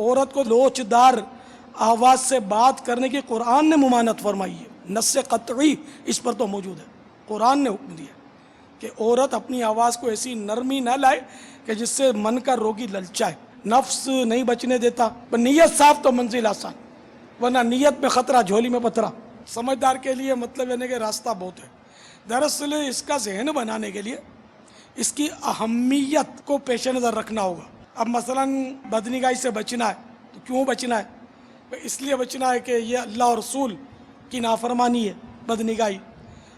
عورت کو لوچدار آواز سے بات کرنے کی قرآن نے ممانعت فرمائی ہے، نص قطعی اس پر تو موجود ہے۔ قرآن نے حکم دیا کہ عورت اپنی آواز کو ایسی نرمی نہ لائے کہ جس سے من کا روگی للچائے، نفس نہیں بچنے دیتا، پر نیت صاف تو منزل آسان، ورنہ نیت میں خطرہ جھولی میں پتھرا۔ سمجھدار کے لیے مطلب یعنی کہ راستہ بہت ہے۔ دراصل اس کا ذہن بنانے کے لیے اس کی اہمیت کو پیش نظر رکھنا ہوگا۔ اب مثلا بدنگاہی سے بچنا ہے تو کیوں بچنا ہے؟ اس لیے بچنا ہے کہ یہ اللہ اور رسول کی نافرمانی ہے بدنگاہی،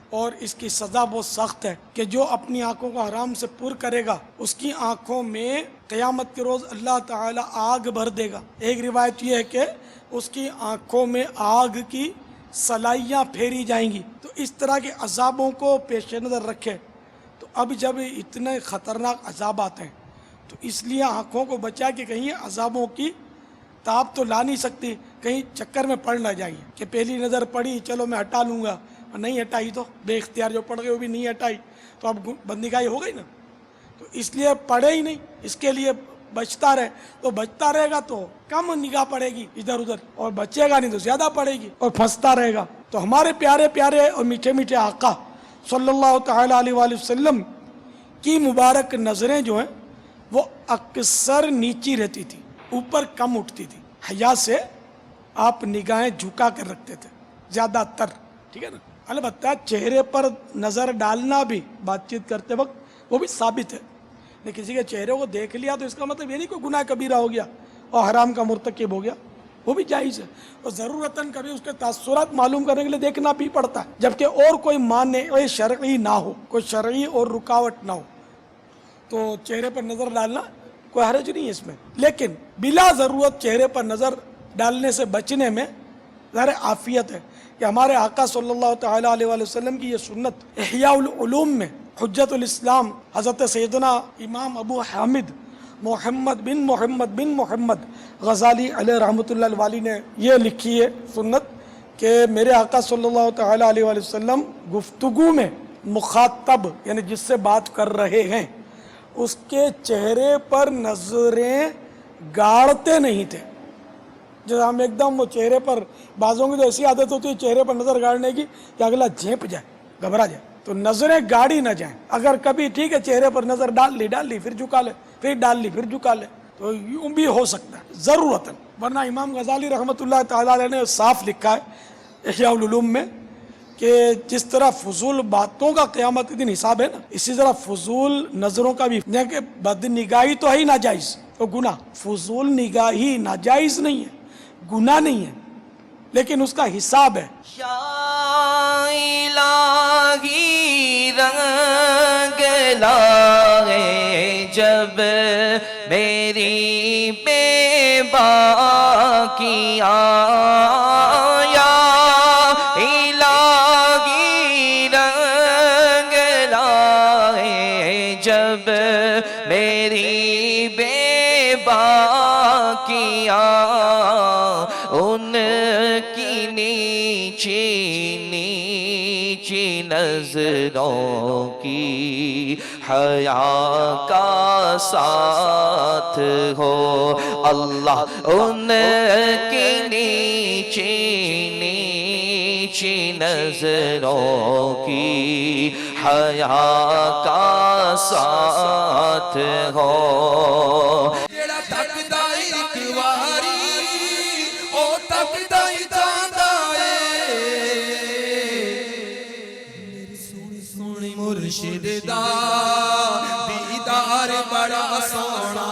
اور اس کی سزا بہت سخت ہے کہ جو اپنی آنکھوں کو حرام سے پر کرے گا اس کی آنکھوں میں قیامت کے روز اللہ تعالی آگ بھر دے گا۔ ایک روایت یہ ہے کہ اس کی آنکھوں میں آگ کی سلائیاں پھیری جائیں گی۔ تو اس طرح کے عذابوں کو پیش نظر رکھے تو اب جب اتنے خطرناک عذابات ہیں تو اس لیے آنکھوں کو بچا کہ کہیں عذابوں کی تاب تو لا نہیں سکتی، کہیں چکر میں پڑ نہ جائیں کہ پہلی نظر پڑی چلو میں ہٹا لوں گا، اور نہیں ہٹائی تو بے اختیار جو پڑ گئے وہ بھی نہیں ہٹائی تو اب بدنگاہی ہو گئی نا۔ تو اس لیے پڑھے ہی نہیں، اس کے لیے بچتا رہے، تو بچتا رہے گا تو کم نگاہ پڑے گی ادھر ادھر، اور بچے گا نہیں تو زیادہ پڑے گی اور پھنستا رہے گا۔ تو ہمارے پیارے پیارے اور میٹھے میٹھے آقا صلی اللہ تعالیٰ علیہ وآلہ وسلم کی مبارک نظریں جو ہیں وہ اکثر نیچی رہتی تھی، اوپر کم اٹھتی تھی۔ حیا سے آپ نگاہیں جھکا کر رکھتے تھے زیادہ تر، ٹھیک ہے نا۔ البتہ چہرے پر نظر ڈالنا بھی بات چیت کرتے وقت وہ بھی ثابت ہے، لیکن کسی کے چہرے کو دیکھ لیا تو اس کا مطلب یہ نہیں کوئی گناہ کبیرہ ہو گیا اور حرام کا مرتکب ہو گیا، وہ بھی جائز ہے، اور ضرورتاً کبھی اس کے تاثرات معلوم کرنے کے لیے دیکھنا بھی پڑتا ہے، جبکہ اور کوئی مانع شرعی نہ ہو، کوئی شرعی اور رکاوٹ نہ ہو تو چہرے پر نظر ڈالنا کوئی حرج نہیں ہے اس میں۔ لیکن بلا ضرورت چہرے پر نظر ڈالنے سے بچنے میں ظاہر عافیت ہے کہ ہمارے آقا صلی اللہ تعالیٰ علیہ وآلہ وسلم کی یہ سنت احیاء العلوم میں حجت الاسلام حضرت سیدنا امام ابو حامد محمد بن محمد غزالی علیہ رحمۃ اللہ الوالی نے یہ لکھی ہے سنت کہ میرے آقا صلی اللہ تعالیٰ علیہ وآلہ وسلم گفتگو میں مخاطب یعنی جس سے بات کر رہے ہیں اس کے چہرے پر نظریں گاڑتے نہیں تھے۔ جب ہم ایک دم وہ چہرے پر، بعضوں کی تو ایسی عادت ہوتی ہے چہرے پر نظر گاڑنے کی کہ اگلا جھینپ جائے، گھبرا جائے، تو نظریں گاڑی نہ جائیں۔ اگر کبھی ٹھیک ہے چہرے پر نظر ڈال لی پھر جھکا لے، پھر ڈال لی پھر جھکا لے، تو یوں بھی ہو سکتا ہے ضرورتاً، ورنہ امام غزالی رحمۃ اللہ تعالیٰ علیہ نے صاف لکھا ہے احیاء العلوم میں کہ جس طرح فضول باتوں کا قیامت کے دن حساب ہے نا، اسی طرح فضول نظروں کا بھی، کہ بد نگاہی تو ہے ہی ناجائز، تو گناہ، فضول نگاہی ناجائز نہیں ہے، گناہ نہیں ہے، لیکن اس کا حساب ہے۔ یا الہی رنگ لائے جب میری بے باکیاں، یا الہی رنگ لائے جب میری بے باکیاں، ان کی نیچی نیچی نظروں کی حیا کا ساتھ ہو اللہ، ان کی نیچی نیچی نظروں کی حیا کا ساتھ ہو۔ مرشد دا دیدار بڑا سونا